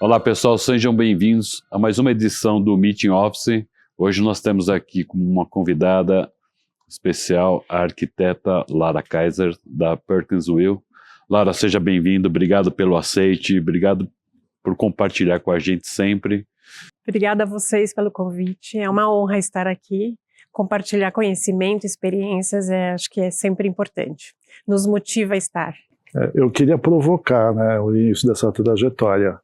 Olá pessoal, sejam bem-vindos a mais uma edição do Meeting Office. Hoje nós temos aqui como uma convidada especial a arquiteta Lara Kaiser, da Perkins Will. Lara, seja bem-vinda, obrigado pelo aceite, obrigado por compartilhar com a gente sempre. Obrigada a vocês pelo convite, é uma honra estar aqui. Compartilhar conhecimento, experiências, acho que é sempre importante, nos motiva a estar. Eu queria provocar, né, o início dessa trajetória,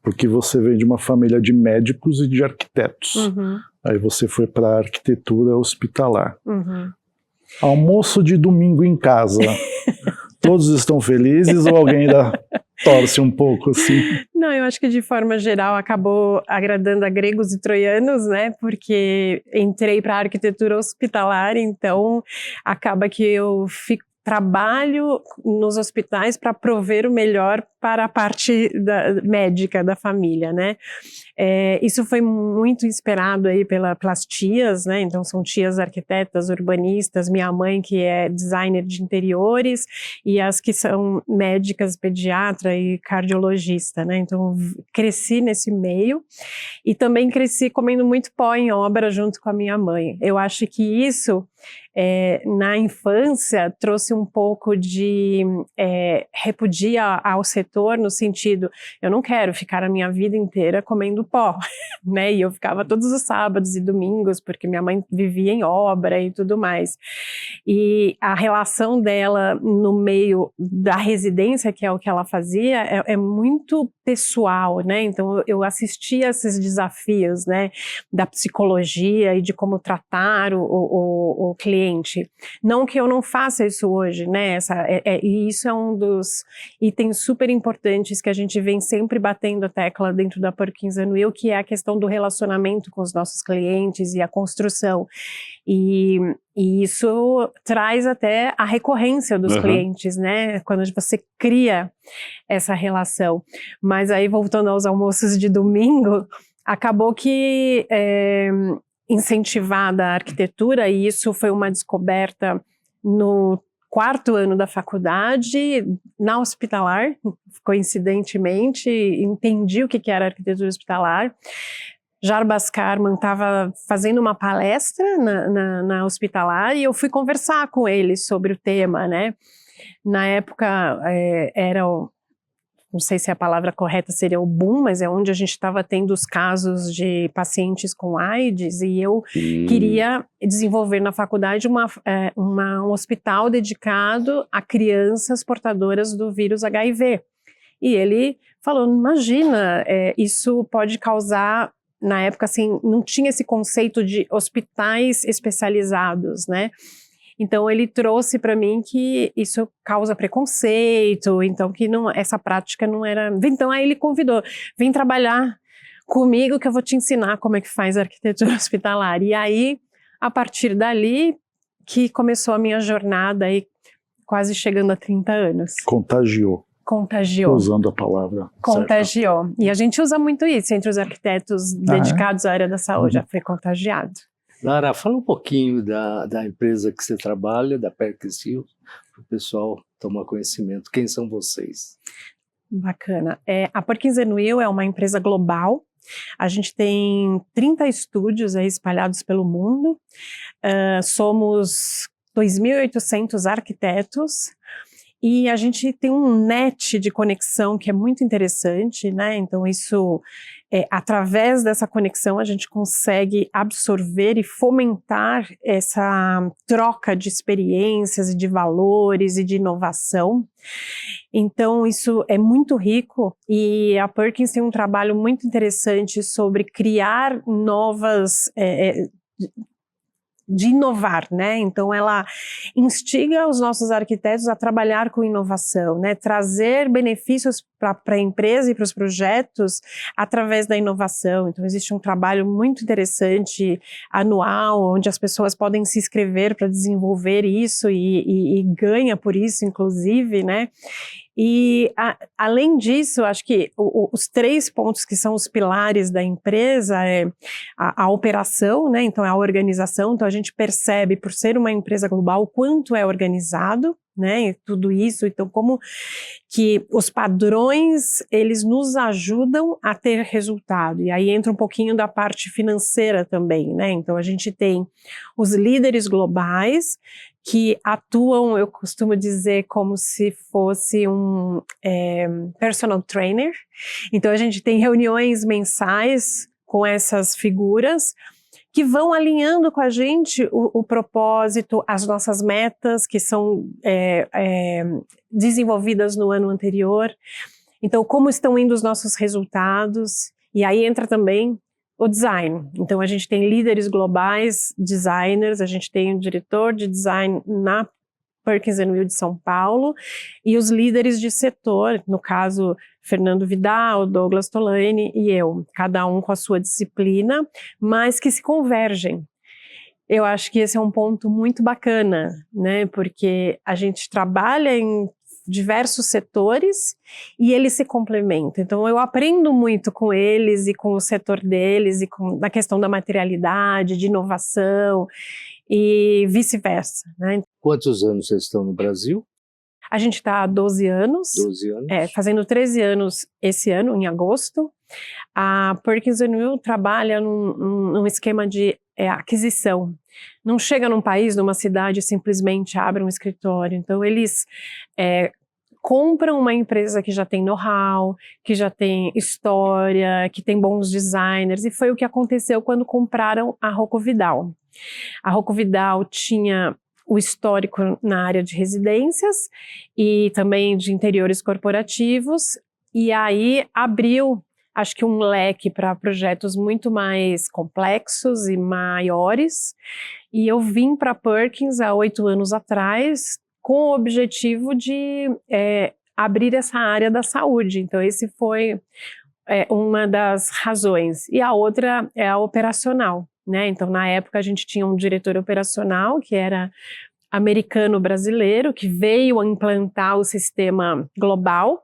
porque você vem de uma família de médicos e de arquitetos. Uhum. Aí você foi para a arquitetura hospitalar. Uhum. Almoço de domingo em casa. Todos estão felizes ou alguém ainda torce um pouco assim? Não, eu acho que de forma geral acabou agradando a gregos e troianos, né? Porque entrei para a arquitetura hospitalar, então acaba que eu trabalho nos hospitais para prover o melhor para a parte médica da família, né? Isso foi muito esperado aí pelas tias, né? Então são tias arquitetas, urbanistas, minha mãe que é designer de interiores e as que são médicas, pediatra e cardiologista, né? Então cresci nesse meio e também cresci comendo muito pó em obra junto com a minha mãe. Eu acho que isso na infância trouxe um pouco de repudia ao setor no sentido, eu não quero ficar a minha vida inteira comendo pó, né? E eu ficava todos os sábados e domingos porque minha mãe vivia em obra e tudo mais. E a relação dela no meio da residência, que é o que ela fazia, é muito pessoal, né? Então eu assistia a esses desafios, né? Da psicologia e de como tratar o cliente. Não que eu não faça isso hoje, né? E isso é um dos itens super importantes que a gente vem sempre batendo a tecla dentro da Perkins & Will, que é a questão do relacionamento com os nossos clientes e a construção. E isso traz até a recorrência dos clientes, né? Quando você cria essa relação. Mas aí, voltando aos almoços de domingo, acabou que incentivada a arquitetura, e isso foi uma descoberta no 4º ano da faculdade, na hospitalar, coincidentemente, entendi o que era arquitetura hospitalar. Jarbas Karman estava fazendo uma palestra na hospitalar e eu fui conversar com ele sobre o tema, né? Na época não sei se a palavra correta seria o boom, mas é onde a gente estava tendo os casos de pacientes com AIDS e eu queria desenvolver na faculdade um hospital dedicado a crianças portadoras do vírus HIV. E ele falou, imagina, isso pode causar, na época assim, não tinha esse conceito de hospitais especializados, né? Então ele trouxe para mim que isso causa preconceito, então que essa prática não era... Então aí ele convidou, vem trabalhar comigo que eu vou te ensinar como é que faz arquitetura hospitalar. E aí, a partir dali, que começou a minha jornada aí, quase chegando a 30 anos. Contagiou. Contagiou. Usando a palavra Contagiou. certa. E a gente usa muito isso entre os arquitetos dedicados à área da saúde, já foi contagiado. Lara, fala um pouquinho da empresa que você trabalha, da Perkins Will, para o pessoal tomar conhecimento. Quem são vocês? Bacana. A Perkins & Will é uma empresa global. A gente tem 30 estúdios aí espalhados pelo mundo. Somos 2.800 arquitetos. E a gente tem um net de conexão que é muito interessante, né? Então isso, através dessa conexão a gente consegue absorver e fomentar essa troca de experiências e de valores e de inovação. Então isso é muito rico e a Perkins tem um trabalho muito interessante sobre criar novas... de inovar, né? Então ela instiga os nossos arquitetos a trabalhar com inovação, né? Trazer benefícios para a empresa e para os projetos através da inovação. Então existe um trabalho muito interessante anual, onde as pessoas podem se inscrever para desenvolver isso e ganha por isso, inclusive, né? E, além disso, acho que os 3 pontos que são os pilares da empresa é a operação, né? Então, é a organização. Então, a gente percebe, por ser uma empresa global, o quanto é organizado, né? E tudo isso. Então, como que os padrões, eles nos ajudam a ter resultado. E aí entra um pouquinho da parte financeira também, né? Então, a gente tem os líderes globais, que atuam, eu costumo dizer, como se fosse um personal trainer. Então, a gente tem reuniões mensais com essas figuras que vão alinhando com a gente o propósito, as nossas metas, que são desenvolvidas no ano anterior. Então, como estão indo os nossos resultados. E aí entra também o design. Então, a gente tem líderes globais, designers, a gente tem um diretor de design na Perkins & Will de São Paulo, e os líderes de setor, no caso, Fernando Vidal, Douglas Tolani e eu, cada um com a sua disciplina, mas que se convergem. Eu acho que esse é um ponto muito bacana, né? Porque a gente trabalha em diversos setores e eles se complementam. Então, eu aprendo muito com eles e com o setor deles e na questão da materialidade, de inovação e vice-versa, né? Quantos anos vocês estão no Brasil? A gente está há 12 anos. 12 anos. Fazendo 13 anos esse ano, em agosto. A Perkins & Will trabalha num esquema de aquisição. Não chega num país, numa cidade, e simplesmente abre um escritório. Então, eles compram uma empresa que já tem know-how, que já tem história, que tem bons designers, e foi o que aconteceu quando compraram a Rocco Vidal. A Rocco Vidal tinha o histórico na área de residências e também de interiores corporativos, e aí abriu, acho que um leque para projetos muito mais complexos e maiores, e eu vim para a Perkins há 8 anos atrás com o objetivo de abrir essa área da saúde. Então, esse foi uma das razões. E a outra é a operacional, né? Então, na época, a gente tinha um diretor operacional, que era americano-brasileiro, que veio a implantar o sistema global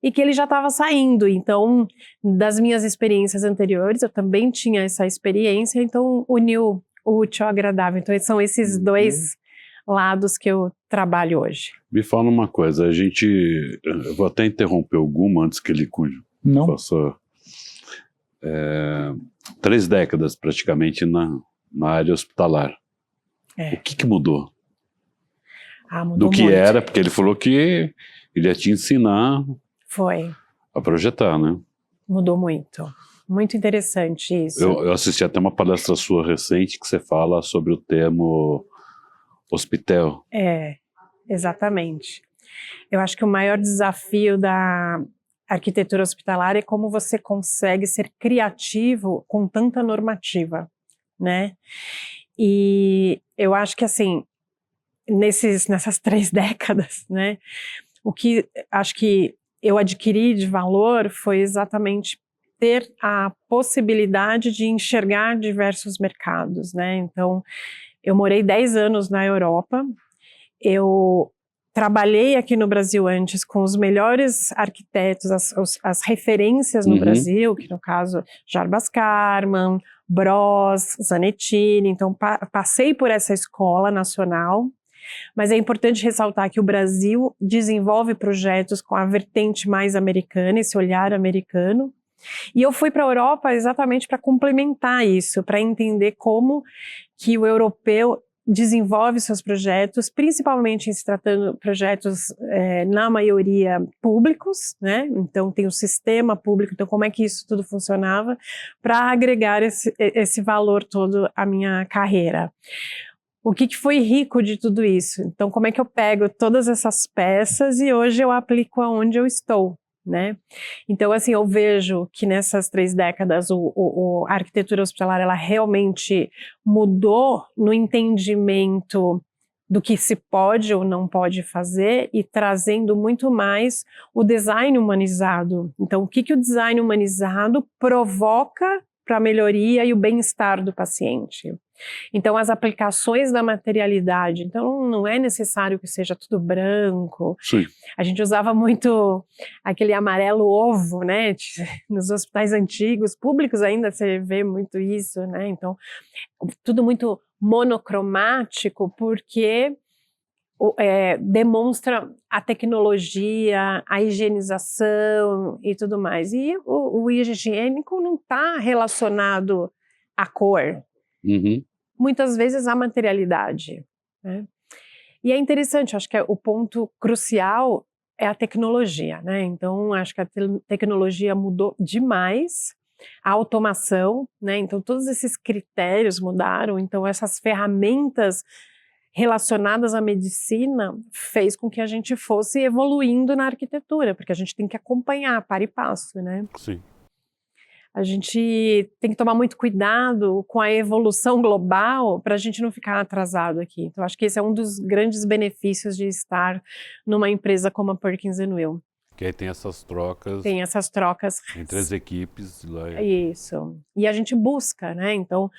e que ele já estava saindo. Então, das minhas experiências anteriores, eu também tinha essa experiência, então uniu o útil ao agradável. Então, são esses 2 lados que eu trabalho hoje. Me fala uma coisa, eu vou até interromper o Guma antes que ele Não. faça 3 décadas praticamente na área hospitalar. O que mudou? Mudou Do que muito. era, porque ele falou que ele ia te ensinar Foi. a projetar, né? Mudou muito. Muito interessante isso. Eu assisti até uma palestra sua recente que você fala sobre o termo hospital. Exatamente. Eu acho que o maior desafio da arquitetura hospitalar é como você consegue ser criativo com tanta normativa, né? E eu acho que, assim, nessas 3 décadas, né, o que acho que eu adquiri de valor foi exatamente ter a possibilidade de enxergar diversos mercados, né? Então, eu morei 10 anos na Europa, eu trabalhei aqui no Brasil antes com os melhores arquitetos, as referências no Brasil, que no caso Jarbas Karman, Bros, Zanettini. Então passei por essa escola nacional, mas é importante ressaltar que o Brasil desenvolve projetos com a vertente mais americana, esse olhar americano, e eu fui para a Europa exatamente para complementar isso, para entender como que o europeu desenvolve seus projetos, principalmente em se tratando de projetos, na maioria, públicos, né? Então tem o sistema público, então como é que isso tudo funcionava, para agregar esse valor todo à minha carreira. O que foi rico de tudo isso? Então, como é que eu pego todas essas peças e hoje eu aplico aonde eu estou, né? Então, assim, eu vejo que nessas 3 décadas a arquitetura hospitalar, ela realmente mudou no entendimento do que se pode ou não pode fazer e trazendo muito mais o design humanizado. Então, o que o design humanizado provoca para a melhoria e o bem-estar do paciente. Então, as aplicações da materialidade, então não é necessário que seja tudo branco. Sim. A gente usava muito aquele amarelo ovo, né? Nos hospitais antigos, públicos ainda você vê muito isso, né? Então, tudo muito monocromático, porque demonstra a tecnologia, a higienização e tudo mais. E o higiênico não está relacionado à cor. Uhum. Muitas vezes a materialidade, né? E é interessante, acho que o ponto crucial é a tecnologia, né? Então, acho que a tecnologia mudou demais, a automação, né? Então, todos esses critérios mudaram, então essas ferramentas relacionadas à medicina fez com que a gente fosse evoluindo na arquitetura, porque a gente tem que acompanhar par e passo, né? Sim. A gente tem que tomar muito cuidado com a evolução global para a gente não ficar atrasado aqui. Então, acho que esse é um dos grandes benefícios de estar numa empresa como a Perkins & Will. Que aí tem essas trocas. Tem essas trocas. Entre as equipes. Lá. Isso. E a gente busca, né? Então,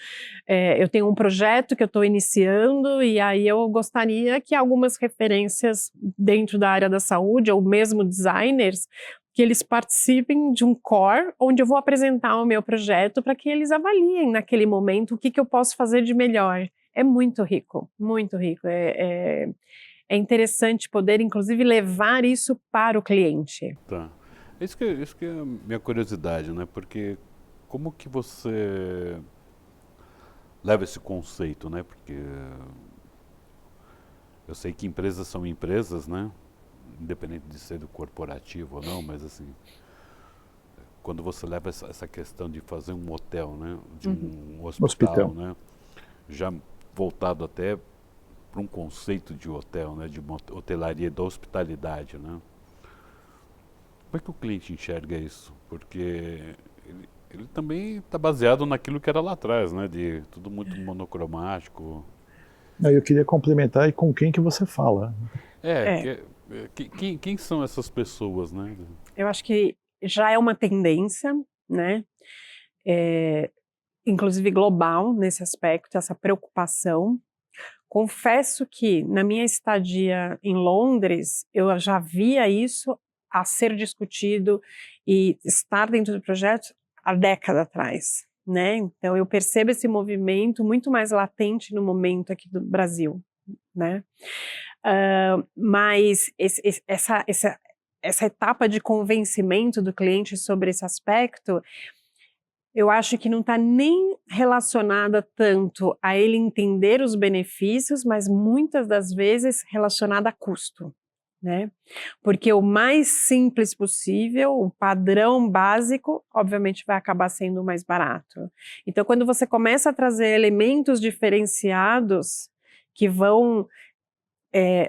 eu tenho um projeto que eu estou iniciando e aí eu gostaria que algumas referências dentro da área da saúde, ou mesmo designers, que eles participem de um core, onde eu vou apresentar o meu projeto para que eles avaliem naquele momento o que eu posso fazer de melhor. É muito rico, muito rico. É interessante poder, inclusive, levar isso para o cliente. Tá. Isso que é a minha curiosidade, né? Porque como que você leva esse conceito, né? Porque eu sei que empresas são empresas, né? Independente de ser do corporativo ou não, mas assim, quando você leva essa questão de fazer um hotel, né? De um hospital, né? Já voltado até para um conceito de hotel, né? De uma hotelaria da hospitalidade, né? Como é que o cliente enxerga isso? Porque ele também está baseado naquilo que era lá atrás, né? De tudo muito monocromático. Eu queria complementar e com quem que você fala. Quem são essas pessoas, né? Eu acho que já é uma tendência, né? Inclusive global nesse aspecto, essa preocupação. Confesso que na minha estadia em Londres, eu já via isso a ser discutido e estar dentro do projeto há década atrás, né? Então eu percebo esse movimento muito mais latente no momento aqui do Brasil, né? Mas essa etapa de convencimento do cliente sobre esse aspecto, eu acho que não está nem relacionada tanto a ele entender os benefícios, mas muitas das vezes relacionada a custo, né? Porque o mais simples possível, o padrão básico, obviamente vai acabar sendo o mais barato. Então, quando você começa a trazer elementos diferenciados que vão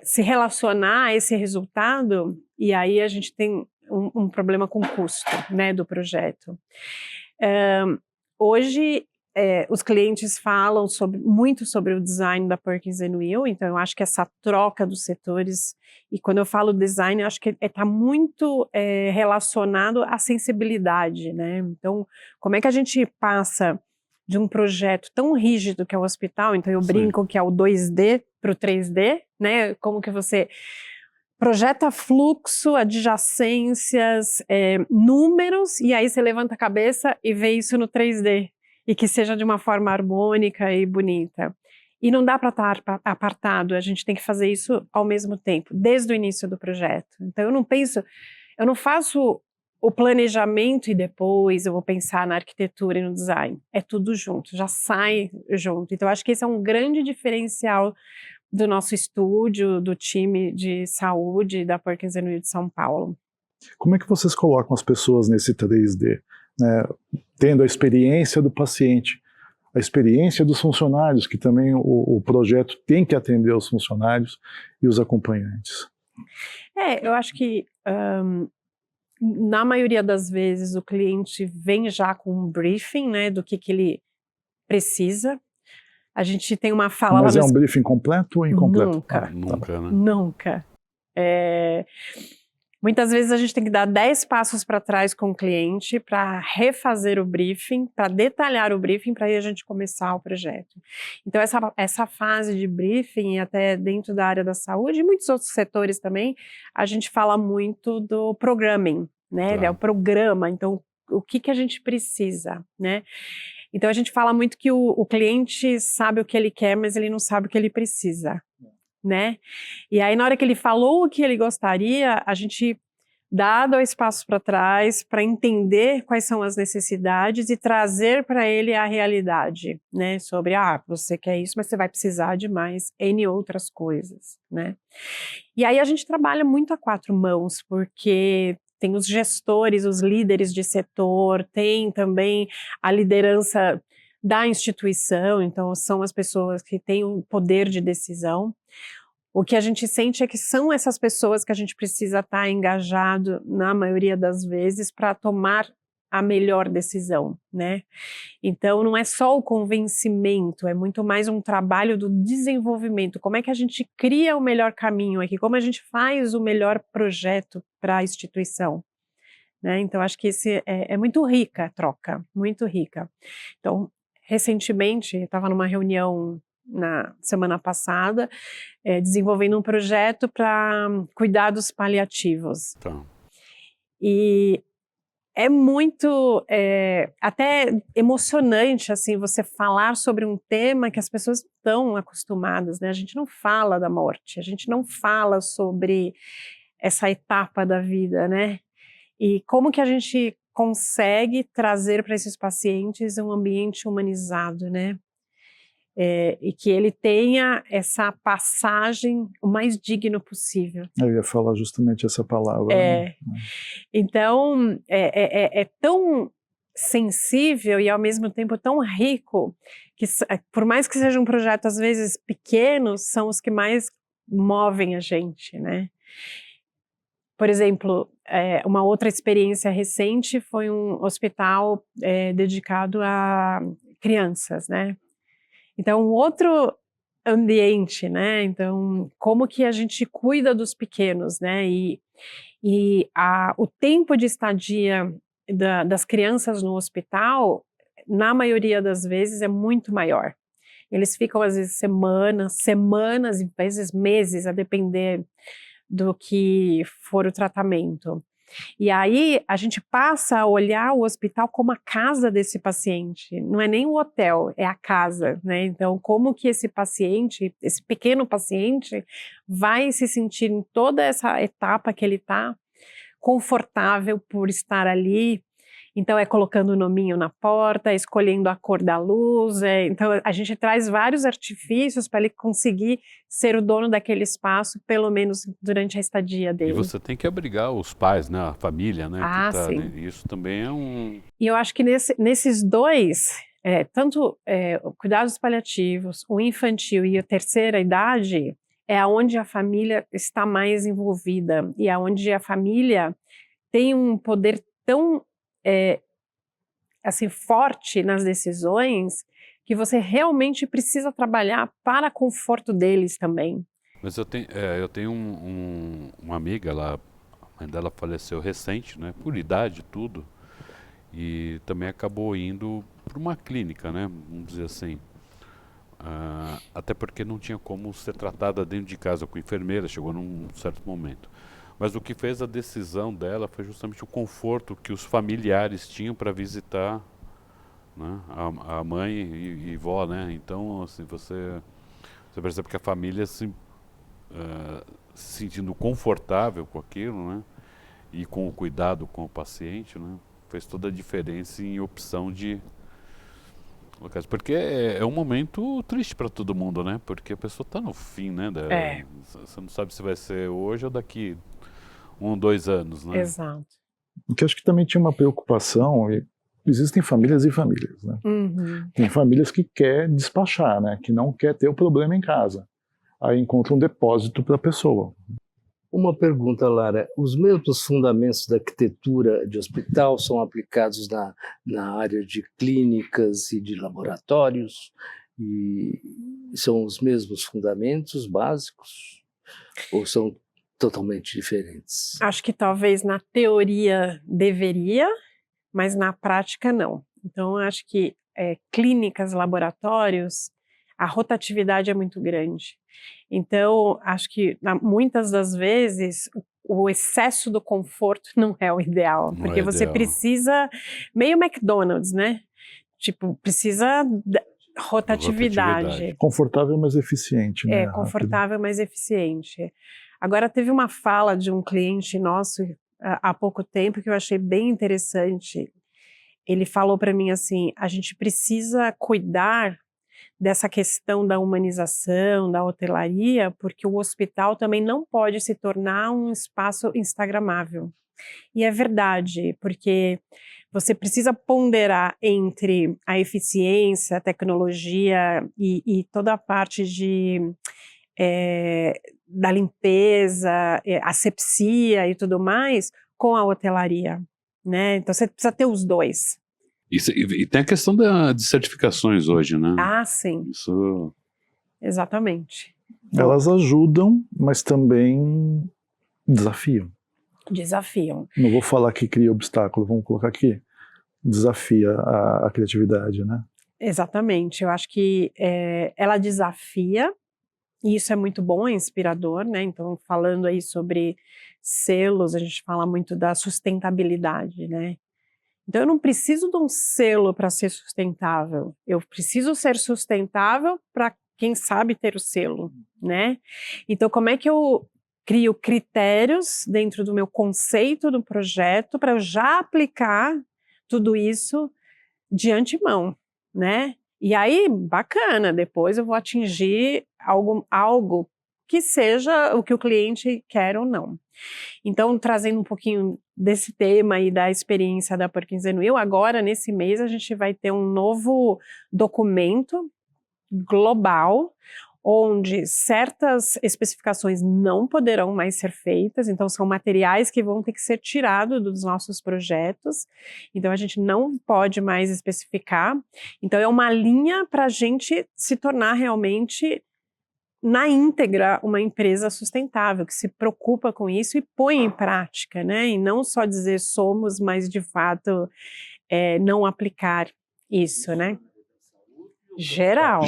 se relacionar a esse resultado, e aí a gente tem um problema com o custo, né, do projeto. Hoje, os clientes falam muito sobre o design da Perkins & Will, então eu acho que essa troca dos setores, e quando eu falo design, eu acho que está muito relacionado à sensibilidade, né? Então, como é que a gente passa de um projeto tão rígido que é o hospital, então eu brinco que é o 2D para o 3D, né? Como que você projeta fluxo, adjacências, números, e aí você levanta a cabeça e vê isso no 3D, e que seja de uma forma harmônica e bonita. E não dá para estar apartado, a gente tem que fazer isso ao mesmo tempo, desde o início do projeto. Então eu não faço o planejamento e depois eu vou pensar na arquitetura e no design. É tudo junto, já sai junto. Então eu acho que esse é um grande diferencial do nosso estúdio, do time de saúde da Perkins & Will de São Paulo. Como é que vocês colocam as pessoas nesse 3D? Né? Tendo a experiência do paciente, a experiência dos funcionários, que também o projeto tem que atender os funcionários e os acompanhantes. Eu acho que na maioria das vezes o cliente vem já com um briefing, né, do que ele precisa. A gente tem uma fala... Mas é um briefing completo ou incompleto? Nunca. Nunca, né? Nunca. Muitas vezes a gente tem que dar 10 passos para trás com o cliente para refazer o briefing, para detalhar o briefing, para aí a gente começar o projeto. Então essa fase de briefing, até dentro da área da saúde e muitos outros setores também, a gente fala muito do programming, né? Tá. É o programa, então o que a gente precisa, né? Então a gente fala muito que o cliente sabe o que ele quer, mas ele não sabe o que ele precisa, né? E aí na hora que ele falou o que ele gostaria, a gente dá 2 passos para trás para entender quais são as necessidades e trazer para ele a realidade, né? Sobre, você quer isso, mas você vai precisar de mais N outras coisas, né? E aí a gente trabalha muito a 4 mãos, porque tem os gestores, os líderes de setor, tem também a liderança da instituição, então são as pessoas que têm o poder de decisão. O que a gente sente é que são essas pessoas que a gente precisa estar engajado na maioria das vezes para tomar a melhor decisão, né? Então não é só o convencimento, é muito mais um trabalho do desenvolvimento. Como é que a gente cria o melhor caminho aqui? Como a gente faz o melhor projeto para a instituição? Né? Então acho que esse é muito rica a troca, muito rica. Então, recentemente, estava numa reunião na semana passada, desenvolvendo um projeto para cuidados paliativos. Tá. E é muito, até emocionante, assim, você falar sobre um tema que as pessoas estão acostumadas, né? A gente não fala da morte, a gente não fala sobre essa etapa da vida, né? E como que a gente consegue trazer para esses pacientes um ambiente humanizado, né? E que ele tenha essa passagem o mais digno possível. Eu ia falar justamente essa palavra. Né? Então, é tão sensível e ao mesmo tempo tão rico, que por mais que seja um projeto às vezes pequeno, são os que mais movem a gente, né? Por exemplo, uma outra experiência recente foi um hospital dedicado a crianças, né? Então, outro ambiente, né? Então, como que a gente cuida dos pequenos, né? O tempo de estadia das crianças no hospital, na maioria das vezes, é muito maior. Eles ficam, às vezes, semanas, às vezes meses, a depender do que for o tratamento. E aí a gente passa a olhar o hospital como a casa desse paciente, não é nem o hotel, é a casa, né? Então, como que esse paciente, esse pequeno paciente, vai se sentir em toda essa etapa que ele está confortável por estar ali. Então é colocando o nominho na porta, escolhendo a cor da luz, então a gente traz vários artifícios para ele conseguir ser o dono daquele espaço, pelo menos durante a estadia dele. E você tem que abrigar os pais, né, a família, né? Sim. Isso também é um... E eu acho que nesses dois, tanto cuidados paliativos, o infantil e a terceira idade, é onde a família está mais envolvida e é onde a família tem um poder tão assim, forte nas decisões, que você realmente precisa trabalhar para conforto deles também. Mas eu tenho uma amiga, a mãe dela faleceu recente, né, por idade e tudo, e também acabou indo para uma clínica, né, vamos dizer assim, até porque não tinha como ser tratada dentro de casa com enfermeira, chegou num certo momento. Mas o que fez a decisão dela foi justamente o conforto que os familiares tinham para visitar, né, a mãe e vó, né? Então, assim, você percebe que a família se sentindo confortável com aquilo, né? E com o cuidado com o paciente, né? Fez toda a diferença em opção de locais. Porque é um momento triste para todo mundo, né? Porque a pessoa está no fim, né? Você não sabe se vai ser hoje ou daqui 1 ou 2 anos, né? Exato. Porque acho que também tinha uma preocupação, e existem famílias e famílias, né? Uhum. Tem famílias que quer despachar, né? Que não quer ter o problema em casa. Aí encontra um depósito para a pessoa. Uma pergunta, Lara. Os mesmos fundamentos da arquitetura de hospital são aplicados na área de clínicas e de laboratórios? E são os mesmos fundamentos básicos? Ou são totalmente diferentes? Acho que talvez na teoria deveria, mas na prática não. Então, acho que clínicas, laboratórios, a rotatividade é muito grande. Então, acho que muitas das vezes o excesso do conforto não é o ideal, Não porque é você ideal. precisa, meio McDonald's, né? Tipo, precisa rotatividade. Confortável, mas eficiente, né? Rápido. Confortável, mas eficiente. Agora, teve uma fala de um cliente nosso há pouco tempo que eu achei bem interessante. Ele falou para mim assim, a gente precisa cuidar dessa questão da humanização, da hotelaria, porque o hospital também não pode se tornar um espaço instagramável. E é verdade, porque você precisa ponderar entre a eficiência, a tecnologia e toda a parte da limpeza, asepsia e tudo mais, com a hotelaria, né? Então você precisa ter os dois. E tem a questão de certificações hoje, né? Ah, sim. Isso... Exatamente. Elas ajudam, mas também desafiam. Desafiam. Não vou falar que cria obstáculo, vamos colocar aqui. Desafia a criatividade, né? Exatamente. Eu acho que ela desafia, e isso é muito bom, é inspirador, né? Então, falando aí sobre selos, a gente fala muito da sustentabilidade, né? Então, eu não preciso de um selo para ser sustentável. Eu preciso ser sustentável para, quem sabe, ter o selo, né? Então, como é que eu crio critérios dentro do meu conceito do projeto para eu já aplicar tudo isso de antemão, né? E aí, bacana, depois eu vou atingir algo que seja o que o cliente quer ou não. Então, trazendo um pouquinho desse tema e da experiência da Perkins & Will, agora, nesse mês, a gente vai ter um novo documento global, onde certas especificações não poderão mais ser feitas, então são materiais que vão ter que ser tirados dos nossos projetos, então a gente não pode mais especificar, então é uma linha para a gente se tornar realmente, na íntegra, uma empresa sustentável, que se preocupa com isso e põe em prática, né, e não só dizer somos, mas de fato não aplicar isso, né. Geral.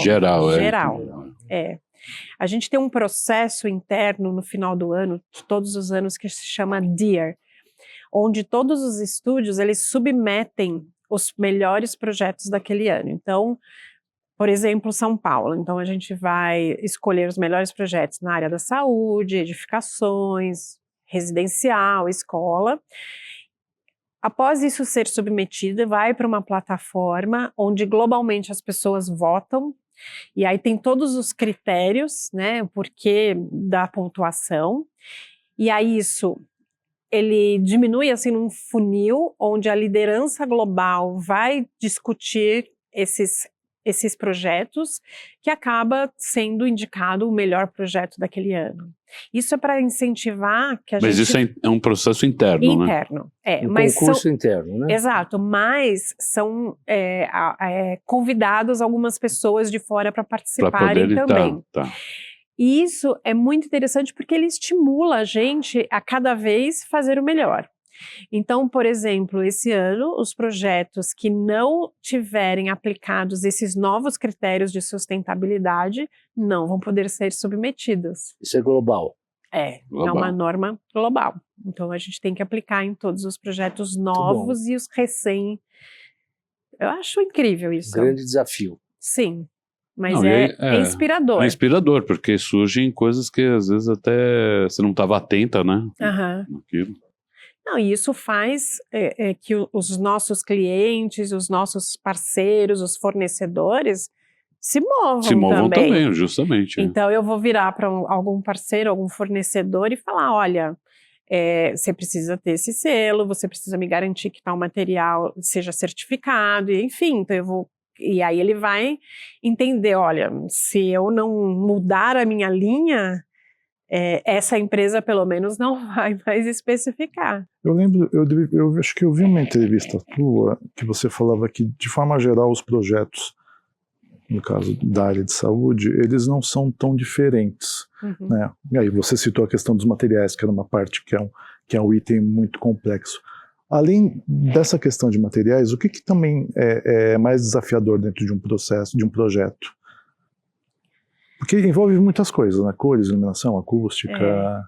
A gente tem um processo interno no final do ano, de todos os anos, que se chama DEAR, onde todos os estúdios, eles submetem os melhores projetos daquele ano. Então, por exemplo, São Paulo. Então, a gente vai escolher os melhores projetos na área da saúde, edificações, residencial, escola. Após isso ser submetido, vai para uma plataforma onde globalmente as pessoas votam, e aí tem todos os critérios, né, o porquê da pontuação, e aí isso, ele diminui assim num funil, onde a liderança global vai discutir esses projetos, que acaba sendo indicado o melhor projeto daquele ano. Isso é para incentivar que a gente... Mas isso é um processo interno, né? Interno, mas concurso interno, né? Exato, mas são convidados algumas pessoas de fora para participarem também. Tá. E isso é muito interessante porque ele estimula a gente a cada vez fazer o melhor. Então, por exemplo, esse ano, os projetos que não tiverem aplicados esses novos critérios de sustentabilidade não vão poder ser submetidos. Isso é global? É uma norma global. Então, a gente tem que aplicar em todos os projetos novos e os recém... Eu acho incrível isso. Grande desafio. Sim, mas é inspirador. É inspirador, porque surgem coisas que às vezes até você não estava atenta, né? Naquilo. Não, e isso faz que os nossos clientes, os nossos parceiros, os fornecedores se movam também, justamente. Então eu vou virar para algum parceiro, algum fornecedor e falar, olha, você precisa ter esse selo, você precisa me garantir que tal material seja certificado, e, enfim, então eu vou... E aí ele vai entender, olha, se eu não mudar a minha linha... essa empresa pelo menos não vai mais especificar. Eu lembro, eu acho que eu vi uma entrevista tua que você falava que, de forma geral, os projetos, no caso da área de saúde, eles não são tão diferentes. Uhum. né? E aí você citou a questão dos materiais, que era uma parte que é um item muito complexo. Além dessa questão de materiais, o que também é mais desafiador dentro de um processo, de um projeto? Porque envolve muitas coisas, né? Cores, iluminação, acústica.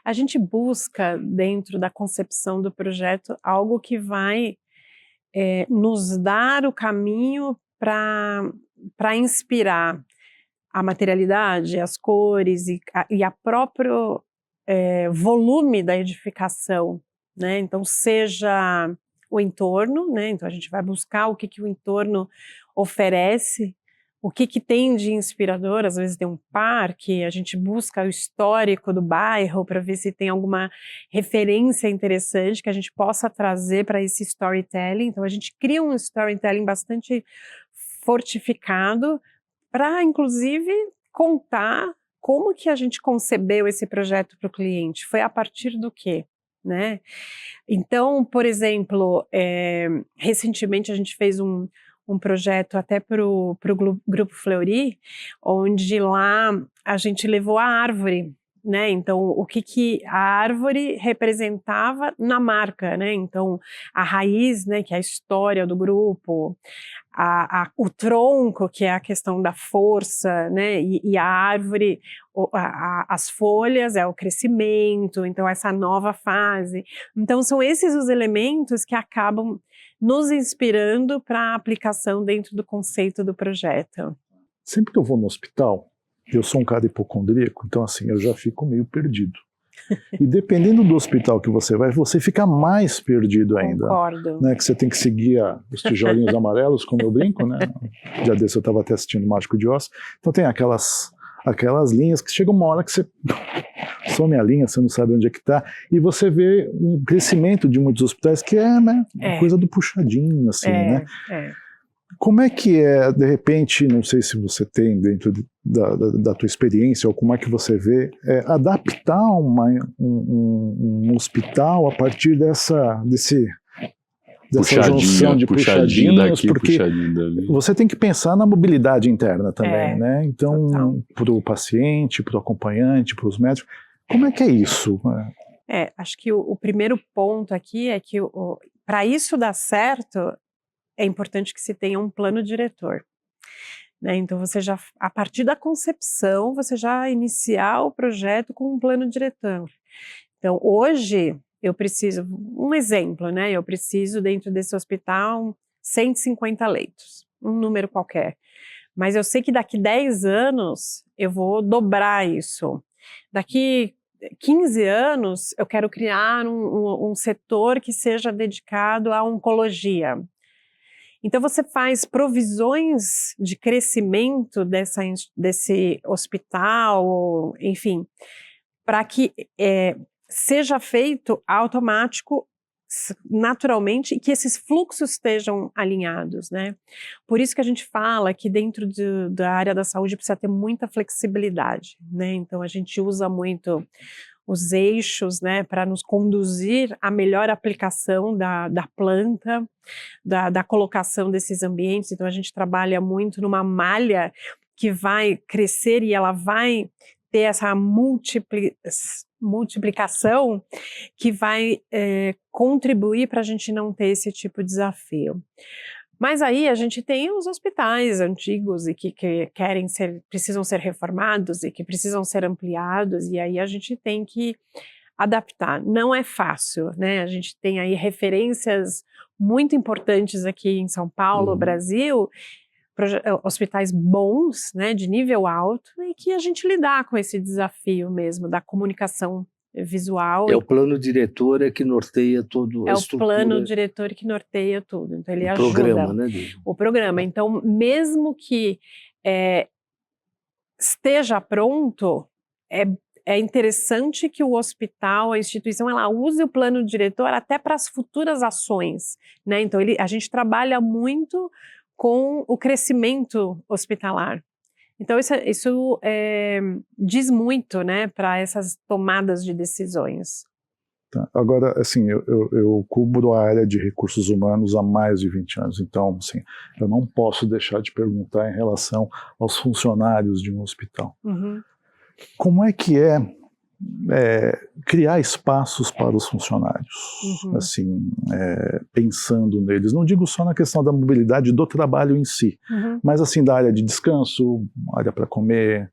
A gente busca, dentro da concepção do projeto, algo que vai nos dar o caminho para inspirar a materialidade, as cores e a próprio volume da edificação, né? Então, seja o entorno, né? Então a gente vai buscar o que o entorno oferece, o que tem de inspirador. Às vezes tem um parque, a gente busca o histórico do bairro para ver se tem alguma referência interessante que a gente possa trazer para esse storytelling. Então a gente cria um storytelling bastante fortificado para, inclusive, contar como que a gente concebeu esse projeto para o cliente. Foi a partir do quê? Né? Então, por exemplo, recentemente a gente fez um projeto até para o Grupo Fleury, onde lá a gente levou a árvore, né? Então, o que a árvore representava na marca, né? Então, a raiz, né, que é a história do grupo, o tronco, que é a questão da força, né? E a árvore, as folhas é o crescimento, então essa nova fase. Então, são esses os elementos que acabam nos inspirando para a aplicação dentro do conceito do projeto. Sempre que eu vou no hospital, eu sou um cara hipocondríaco, então assim, eu já fico meio perdido. E dependendo do hospital que você vai, você fica mais perdido ainda. Concordo. Né, que você tem que seguir os tijolinhos amarelos, como eu brinco, né? Já desse eu estava até assistindo Mágico de Oz. Então tem aquelas linhas que chega uma hora que você some a linha, você não sabe onde é que está, e você vê um crescimento de muitos hospitais que né, coisa do puxadinho, assim, né? Como é que de repente, não sei se você tem dentro da tua experiência, ou como é que você vê, adaptar um hospital a partir dessa junção de puxadinhos, daqui, porque puxadinho dali. Você tem que pensar na mobilidade interna também, né? Então, para o paciente, para o acompanhante, para os médicos, como é que é isso? Acho que o primeiro ponto aqui é que para isso dar certo, é importante que se tenha um plano diretor. Né? Então, você já, a partir da concepção, você já iniciar o projeto com um plano diretor. Então, hoje, eu preciso, um exemplo, né? Eu preciso, dentro desse hospital, 150 leitos, um número qualquer. Mas eu sei que daqui 10 anos, eu vou dobrar isso. Daqui 15 anos, eu quero criar um setor que seja dedicado à oncologia. Então, você faz provisões de crescimento desse hospital, enfim, para que seja feito automático, naturalmente, e que esses fluxos estejam alinhados, né? Por isso que a gente fala que dentro da área da saúde precisa ter muita flexibilidade, né? Então, a gente usa muito os eixos, né, para nos conduzir à melhor aplicação da planta, da colocação desses ambientes. Então a gente trabalha muito numa malha que vai crescer e ela vai ter essa multiplicação que vai contribuir para a gente não ter esse tipo de desafio. Mas aí a gente tem os hospitais antigos e que precisam ser reformados e que precisam ser ampliados, e aí a gente tem que adaptar. Não é fácil, né? A gente tem aí referências muito importantes aqui em São Paulo, Brasil, hospitais bons, né, de nível alto, e que a gente lidar com esse desafio mesmo da comunicação visual. É o plano diretor que norteia todo a estrutura. É o plano diretor que norteia tudo. Então ele ajuda. O programa, né? O programa. Então, mesmo que esteja pronto, é interessante que o hospital, a instituição, ela use o plano diretor até para as futuras ações, né? Então a gente trabalha muito com o crescimento hospitalar. Então isso diz muito, né, para essas tomadas de decisões. Tá. Agora, assim, eu cubro a área de recursos humanos há mais de 20 anos, então, assim, eu não posso deixar de perguntar em relação aos funcionários de um hospital. Como é que é criar espaços para os funcionários, assim, pensando neles? Não digo só na questão da mobilidade do trabalho em si, mas assim da área de descanso, área para comer,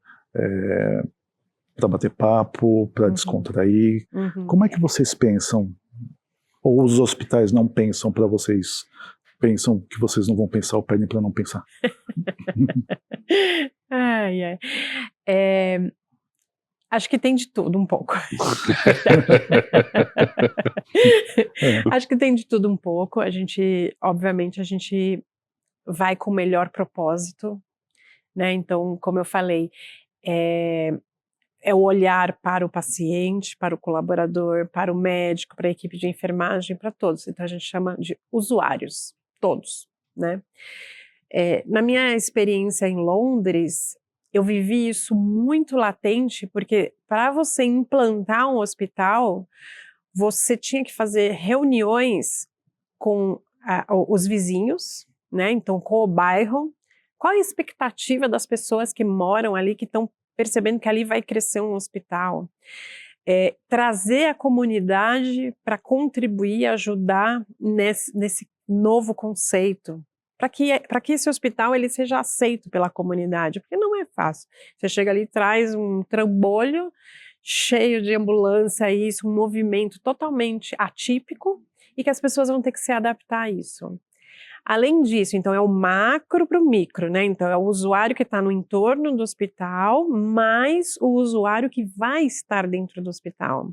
para bater papo, para descontrair. Como é que vocês pensam? Ou os hospitais não pensam para vocês? Pensam que vocês não vão pensar ou pedem para não pensar? Acho que tem de tudo um pouco. Acho que tem de tudo um pouco. Obviamente, a gente vai com o melhor propósito, né? Então, como eu falei, é o olhar para o paciente, para o colaborador, para o médico, para a equipe de enfermagem, para todos. Então, a gente chama de usuários, todos, né? Na minha experiência em Londres, eu vivi isso muito latente, porque para você implantar um hospital, você tinha que fazer reuniões com os vizinhos, né? Então, com o bairro. Qual a expectativa das pessoas que moram ali, que estão percebendo que ali vai crescer um hospital? Trazer a comunidade para contribuir, ajudar nesse novo conceito, para que esse hospital ele seja aceito pela comunidade, porque não é fácil. Você chega ali e traz um trambolho cheio de ambulância, um movimento totalmente atípico, e que as pessoas vão ter que se adaptar a isso. Além disso, então, é o macro para o micro, né? Então, é o usuário que está no entorno do hospital, mais o usuário que vai estar dentro do hospital.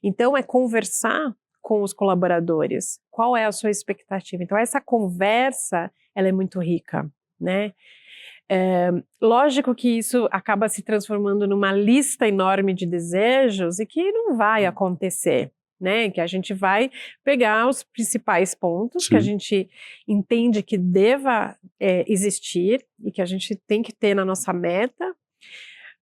Então, é conversar com os colaboradores. Qual é a sua expectativa? Então, essa conversa, ela é muito rica, né? Lógico que isso acaba se transformando numa lista enorme de desejos e que não vai acontecer, né? Que a gente vai pegar os principais pontos que a gente entende que deva existir e que a gente tem que ter na nossa meta,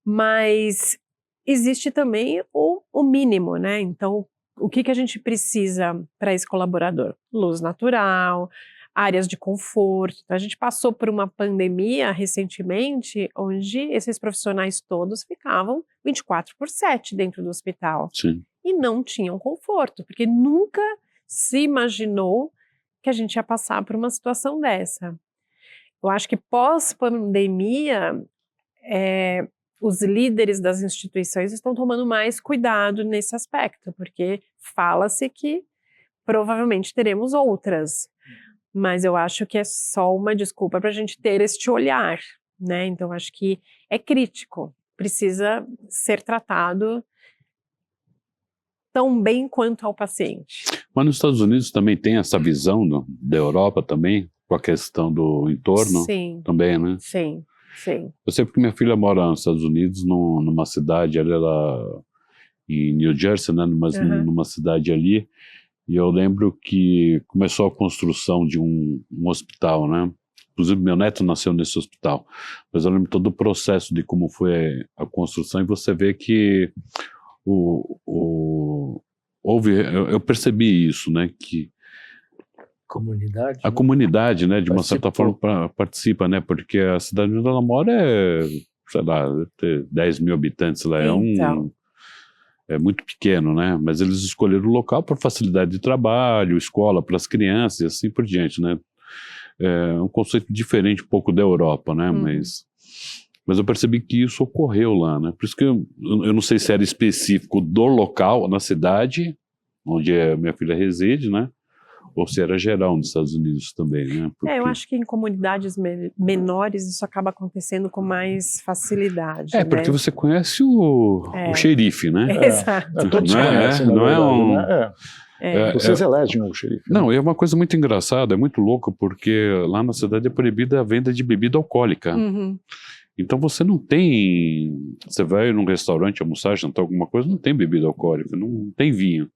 mas existe também o mínimo, né? Então, o que a gente precisa para esse colaborador? Luz natural, áreas de conforto. Então, a gente passou por uma pandemia recentemente, onde esses profissionais todos ficavam 24/7 dentro do hospital. Sim. E não tinham conforto, porque nunca se imaginou que a gente ia passar por uma situação dessa. Eu acho que pós-pandemia, os líderes das instituições estão tomando mais cuidado nesse aspecto, porque fala-se que provavelmente teremos outras, mas eu acho que é só uma desculpa para a gente ter este olhar, né? Então, acho que é crítico, precisa ser tratado tão bem quanto ao paciente. Mas nos Estados Unidos também tem essa visão da Europa também, com a questão do entorno? Sim. Também, né? Sim. Sim. Eu sei porque minha filha mora nos Estados Unidos, numa cidade, ela em New Jersey, né, numa cidade ali, e eu lembro que começou a construção de um hospital, né? Inclusive meu neto nasceu nesse hospital, mas eu lembro todo o processo de como foi a construção, e você vê que eu percebi isso, né, que a comunidade, né, de uma certa forma participa, né, porque a cidade onde ela mora sei lá, deve ter 10 mil habitantes lá, então. É muito pequeno, né, mas eles escolheram o local por facilidade de trabalho, escola para as crianças e assim por diante, né. É um conceito diferente um pouco da Europa, né, mas eu percebi que isso ocorreu lá, né, por isso que eu não sei se era específico do local, na cidade, onde a minha filha reside, né, ou se era geral nos Estados Unidos também, né? Porque... eu acho que em comunidades menores isso acaba acontecendo com mais facilidade. Porque você conhece o xerife, né? Exato. Todos conhecem, não é? Vocês elegem o xerife. Não, é uma coisa muito engraçada, é muito louco, porque lá na cidade é proibida a venda de bebida alcoólica. Então você não tem... Você vai num restaurante almoçar, jantar alguma coisa, não tem bebida alcoólica, não tem vinho.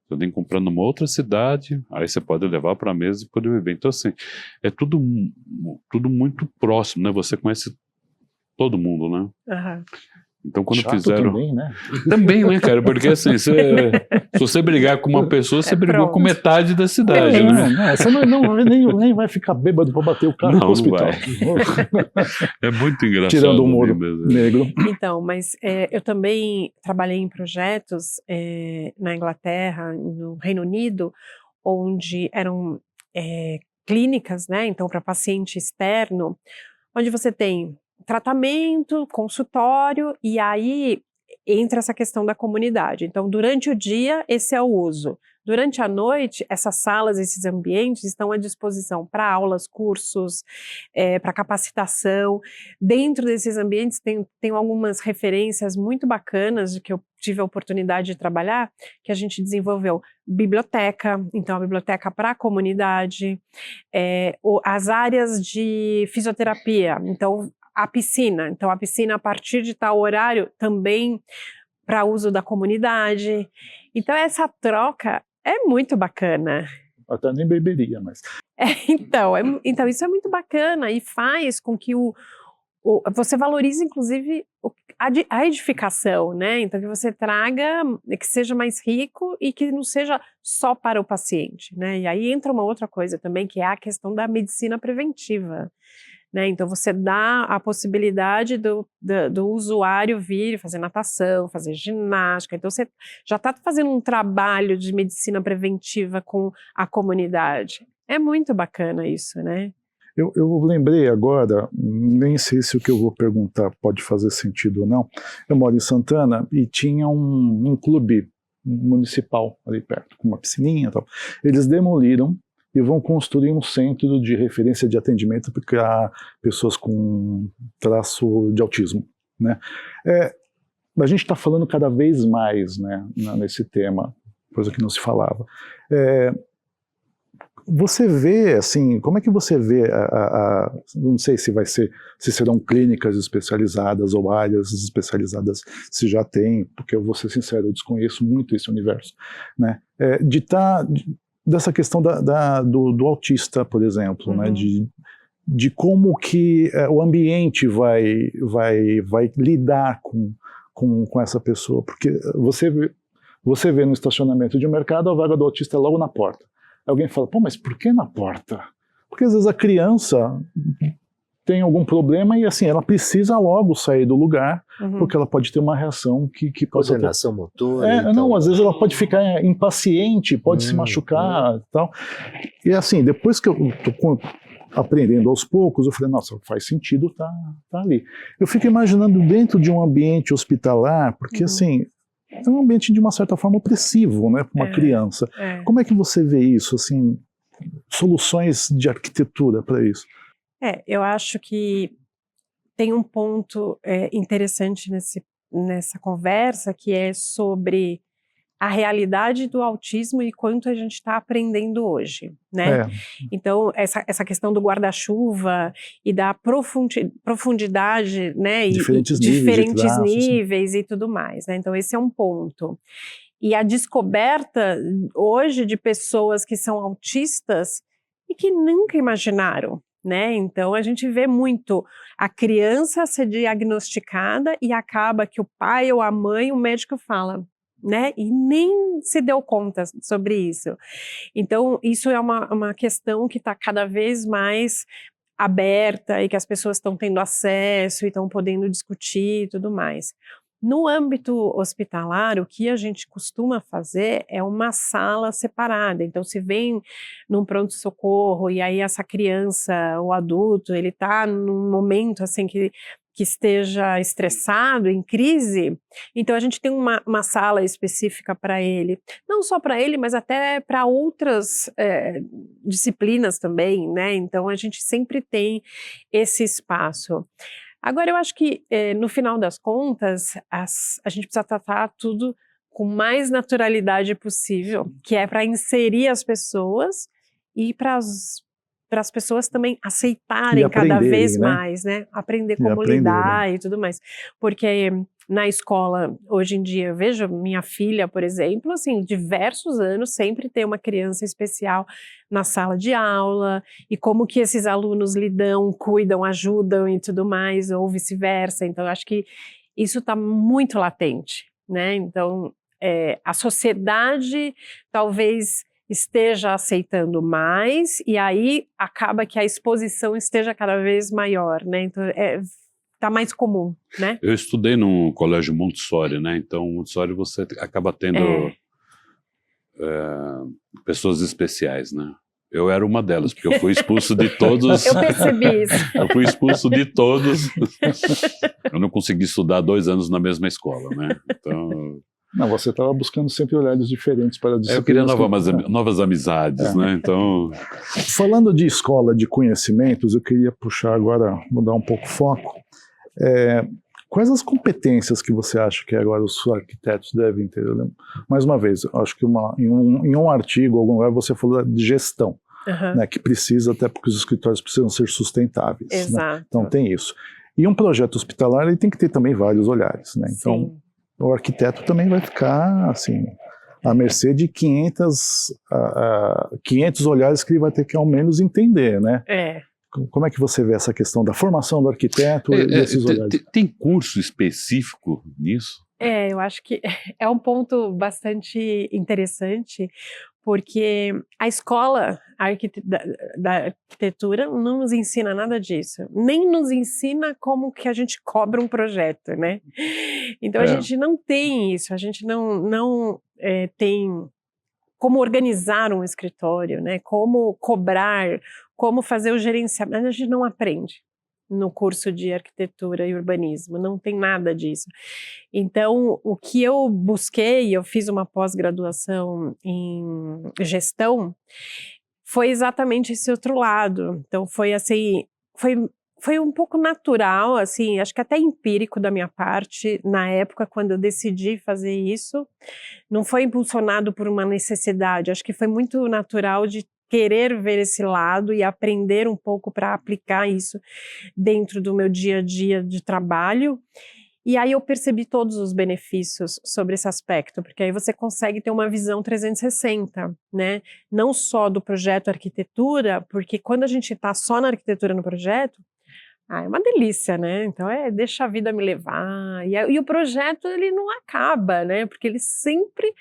Você tem que comprar numa outra cidade, aí você pode levar para a mesa e poder beber. Então, assim, é tudo muito próximo, né? Você conhece todo mundo, né? Então, quando Chato fizeram... também, né? Também, né, cara? Porque assim, se você brigar com uma pessoa, você brigou pronto. com metade da cidade, né? Você nem vai ficar bêbado para bater o carro Não, no hospital. É muito engraçado. Tirando o muro mesmo. negro. Então, mas eu também trabalhei em projetos na Inglaterra, no Reino Unido, onde eram clínicas, né? Então, para paciente externo, onde você tem tratamento, consultório, e aí entra essa questão da comunidade. Então, durante o dia, esse é o uso. Durante a noite, essas salas, esses ambientes estão à disposição para aulas, cursos, para capacitação. Dentro desses ambientes tem algumas referências muito bacanas de que eu tive a oportunidade de trabalhar, que a gente desenvolveu biblioteca, então a biblioteca para a comunidade, as áreas de fisioterapia, então a piscina a partir de tal horário também para uso da comunidade. Então essa troca é muito bacana. Até nem beberia, mas... Então isso é muito bacana e faz com que você valorize, inclusive, a edificação, né? Então, que você traga, que seja mais rico e que não seja só para o paciente, né? E aí entra uma outra coisa também, que é a questão da medicina preventiva, né? Então, você dá a possibilidade do usuário vir fazer natação, fazer ginástica. Então, você já está fazendo um trabalho de medicina preventiva com a comunidade. É muito bacana isso, né? Eu lembrei agora, nem sei se o que eu vou perguntar pode fazer sentido ou não. Eu moro em Santana e tinha um clube municipal ali perto, com uma piscininha e tal. Eles demoliram e vão construir um centro de referência de atendimento para pessoas com traço de autismo, né? A gente está falando cada vez mais, né, nesse tema, coisa que não se falava. Você vê, assim, como é que você vê, não sei se serão clínicas especializadas ou áreas especializadas, se já tem, porque eu vou ser sincero, eu desconheço muito esse universo, né? Dessa questão do autista, por exemplo, né? De como que o ambiente vai lidar com essa pessoa, porque você vê no estacionamento de um mercado, a vaga do autista é logo na porta. Alguém fala, pô, mas por que na porta? Porque às vezes a criança tem algum problema e assim, ela precisa logo sair do lugar, porque ela pode ter uma reação que pode... Coordenação motora. Então... Não, às vezes ela pode ficar impaciente, pode se machucar e tal. E assim, depois que eu tô aprendendo aos poucos, eu falei, nossa, faz sentido tá ali. Eu fico imaginando dentro de um ambiente hospitalar, porque assim... É um ambiente de uma certa forma opressivo, né, para uma criança. Como é que você vê isso, assim, soluções de arquitetura para isso? Eu acho que tem um ponto interessante nessa conversa, que é sobre a realidade do autismo e quanto a gente está aprendendo hoje, né? Então, essa questão do guarda-chuva e da profundidade, né? Diferentes níveis e tudo mais, né? Então, esse é um ponto. E a descoberta hoje de pessoas que são autistas e que nunca imaginaram, né? Então, a gente vê muito a criança ser diagnosticada e acaba que o pai ou a mãe, o médico fala, né? E nem se deu conta sobre isso. Então, isso é uma questão que está cada vez mais aberta e que as pessoas estão tendo acesso e estão podendo discutir e tudo mais. No âmbito hospitalar, o que a gente costuma fazer é uma sala separada. Então, se vem num pronto-socorro e aí essa criança, o adulto, ele está num momento assim que esteja estressado, em crise, então a gente tem uma sala específica para ele. Não só para ele, mas até para outras disciplinas também, né? Então a gente sempre tem esse espaço. Agora eu acho que no final das contas, a gente precisa tratar tudo com mais naturalidade possível, que é para inserir as pessoas e para as pessoas também aceitarem cada vez mais, né? Aprender como lidar e tudo mais. Porque na escola, hoje em dia, eu vejo minha filha, por exemplo, assim, diversos anos, sempre tem uma criança especial na sala de aula, e como que esses alunos lidam, cuidam, ajudam e tudo mais, ou vice-versa. Então, eu acho que isso está muito latente, né? Então, a sociedade talvez esteja aceitando mais, e aí acaba que a exposição esteja cada vez maior, né? Então, está mais comum, né? Eu estudei num colégio Montessori, né? Então, Montessori você acaba tendo pessoas especiais, né? Eu era uma delas, porque eu fui expulso de todos. Eu percebi isso. Eu fui expulso de todos. Eu não consegui estudar 2 anos na mesma escola, né? Então... Não, você estava buscando sempre olhares diferentes para a disciplina. Eu queria novas amizades, né? Então... Falando de escola de conhecimentos, eu queria puxar agora, mudar um pouco o foco. Quais as competências que você acha que agora os arquitetos devem ter? Mais uma vez, eu acho que em um artigo, algum lugar, você falou de gestão, né, que precisa, até porque os escritórios precisam ser sustentáveis. Exato. Né? Então tem isso. E um projeto hospitalar ele tem que ter também vários olhares. Né? Então, sim, o arquiteto também vai ficar assim, à mercê de 500 olhares que ele vai ter que ao menos entender. Né? Como é que você vê essa questão da formação do arquiteto e desses olhares? Tem curso específico nisso? eu acho que é um ponto bastante interessante, porque a escola da arquitetura não nos ensina nada disso, nem nos ensina como que a gente cobra um projeto, né? Então a gente não tem isso, a gente não tem como organizar um escritório, né? Como cobrar, como fazer o gerenciamento, a gente não aprende no curso de arquitetura e urbanismo, não tem nada disso. Então, o que eu busquei, eu fiz uma pós-graduação em gestão, foi exatamente esse outro lado. Então, foi assim, foi um pouco natural, assim, acho que até empírico da minha parte, na época, quando eu decidi fazer isso, não foi impulsionado por uma necessidade, acho que foi muito natural de querer ver esse lado e aprender um pouco para aplicar isso dentro do meu dia a dia de trabalho. E aí eu percebi todos os benefícios sobre esse aspecto, porque aí você consegue ter uma visão 360, né? Não só do projeto arquitetura, porque quando a gente está só na arquitetura no projeto, é uma delícia, né? Então deixa a vida me levar. E o projeto ele não acaba, né? Porque ele sempre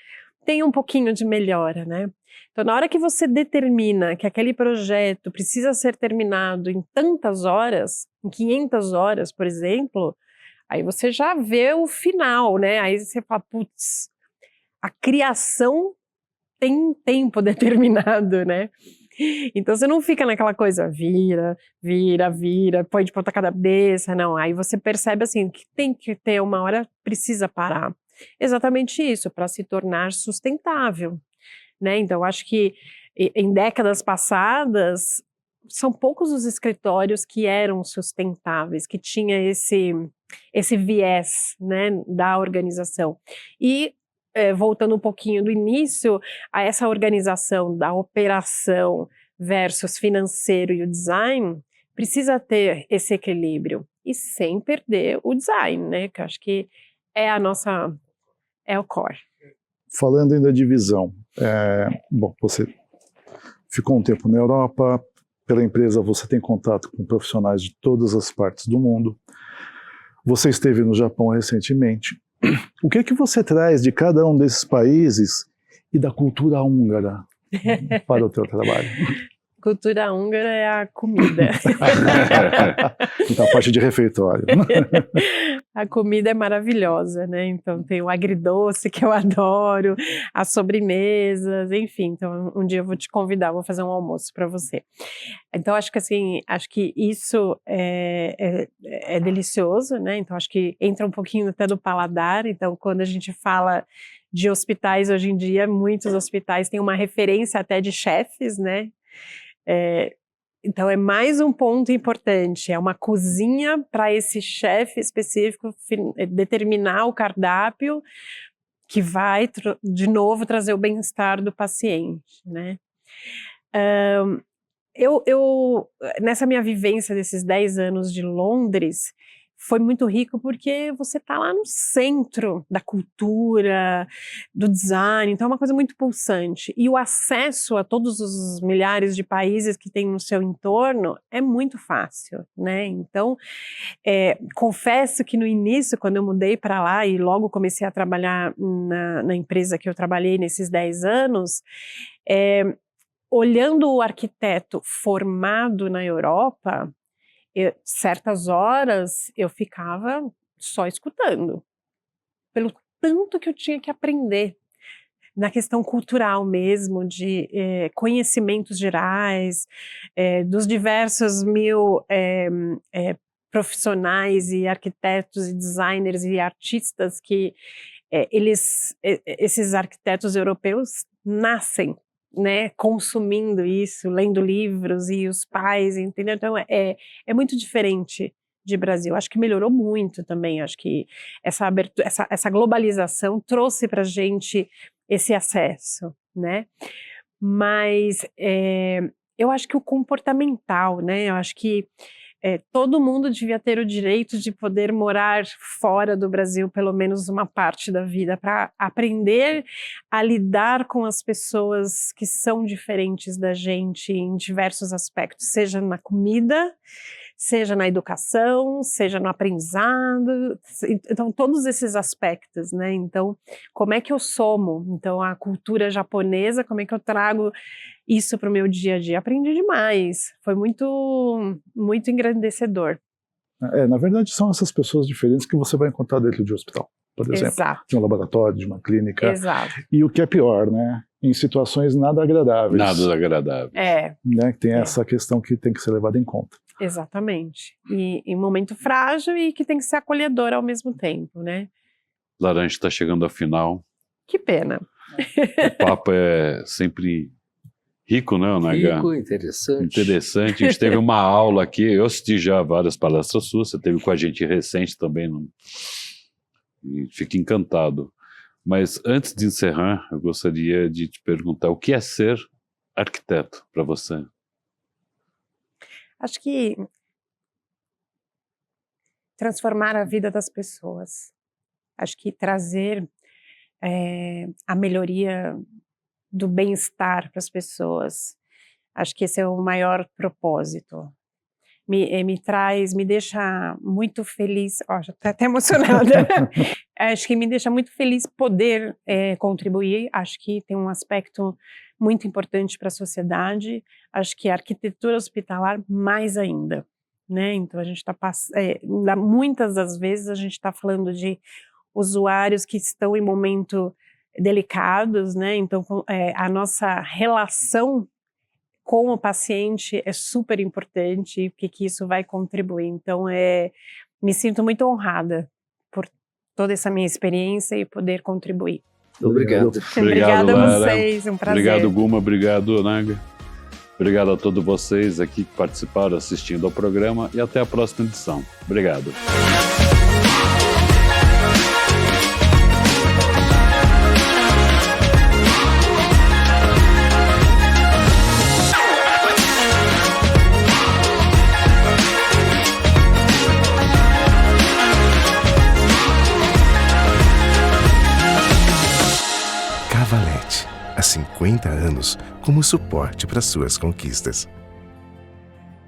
tem um pouquinho de melhora, né? Então, na hora que você determina que aquele projeto precisa ser terminado em tantas horas, em 500 horas, por exemplo, aí você já vê o final, né? Aí você fala, putz, a criação tem um tempo determinado, né? Então você não fica naquela coisa, vira, põe de ponta cabeça, não. Aí você percebe assim, que tem que ter uma hora, precisa parar. Exatamente isso, para se tornar sustentável, né? Então acho que em décadas passadas, são poucos os escritórios que eram sustentáveis, que tinha esse viés, né, da organização. E voltando um pouquinho do início, a essa organização da operação versus financeiro e o design, precisa ter esse equilíbrio, e sem perder o design, né, que eu acho que é o core. Falando ainda de visão, bom, você ficou um tempo na Europa, pela empresa você tem contato com profissionais de todas as partes do mundo, você esteve no Japão recentemente. O que é que você traz de cada um desses países e da cultura húngara para o teu trabalho? Cultura húngara é a comida. Então, a parte de refeitório. A comida é maravilhosa, né? Então tem o agridoce que eu adoro, as sobremesas, enfim. Então um dia eu vou te convidar, vou fazer um almoço para você. Então acho que isso é delicioso, né? Então acho que entra um pouquinho até do paladar. Então quando a gente fala de hospitais hoje em dia, muitos hospitais têm uma referência até de chefes, né? Então é mais um ponto importante, é uma cozinha para esse chefe específico determinar o cardápio que vai de novo trazer o bem-estar do paciente, né? Eu nessa minha vivência desses 10 anos de Londres, foi muito rico porque você está lá no centro da cultura, do design, então é uma coisa muito pulsante. E o acesso a todos os milhares de países que tem no seu entorno é muito fácil, né? Então, confesso que no início, quando eu mudei para lá e logo comecei a trabalhar na empresa que eu trabalhei nesses 10 anos, olhando o arquiteto formado na Europa, certas horas eu ficava só escutando, pelo tanto que eu tinha que aprender, na questão cultural mesmo, de conhecimentos gerais, dos diversos mil profissionais e arquitetos e designers e artistas que esses arquitetos europeus nascem, né, consumindo isso, lendo livros, e os pais, entendeu? Então é muito diferente de Brasil. Acho que melhorou muito também. Acho que essa abertura, essa globalização trouxe para a gente esse acesso, né? Mas eu acho que o comportamental, né? Eu acho que todo mundo devia ter o direito de poder morar fora do Brasil pelo menos uma parte da vida, para aprender a lidar com as pessoas que são diferentes da gente em diversos aspectos, seja na comida, seja na educação, seja no aprendizado, então todos esses aspectos, né? Então, como é que eu somo? Então, a cultura japonesa, como é que eu trago isso para o meu dia a dia? Aprendi demais, foi muito, muito engrandecedor. Na verdade, são essas pessoas diferentes que você vai encontrar dentro de um hospital, por exemplo. Exato. De um laboratório, de uma clínica. Exato. E o que é pior, né? Em situações nada agradáveis. Nada agradável. Né? Tem essa questão que tem que ser levada em conta. Exatamente. E em um momento frágil e que tem que ser acolhedor ao mesmo tempo, né? Laranja está chegando ao final. Que pena. O papo é sempre rico, né, Naga? Rico, interessante. Interessante. A gente teve uma aula aqui, eu assisti já várias palestras suas, você teve com a gente recente também, e fico encantado. Mas antes de encerrar, eu gostaria de te perguntar, o que é ser arquiteto para você? Acho que transformar a vida das pessoas. Acho que trazer a melhoria do bem-estar para as pessoas. Acho que esse é o maior propósito. Me deixa muito feliz, já estou até emocionada. Acho que me deixa muito feliz poder contribuir. Acho que tem um aspecto muito importante para a sociedade. Acho que a arquitetura hospitalar mais ainda, né? Então a gente está muitas das vezes a gente está falando de usuários que estão em momento delicados, né? Então a nossa relação com o paciente é super importante, porque que isso vai contribuir. Então me sinto muito honrada por toda essa minha experiência e poder contribuir. Obrigado. Obrigada a Lara. vocês, um prazer. Obrigado, Guma, obrigado, Naga. Obrigado a todos vocês aqui que participaram assistindo ao programa e até a próxima edição. Obrigado. Cavalete, há 50 anos como suporte para suas conquistas.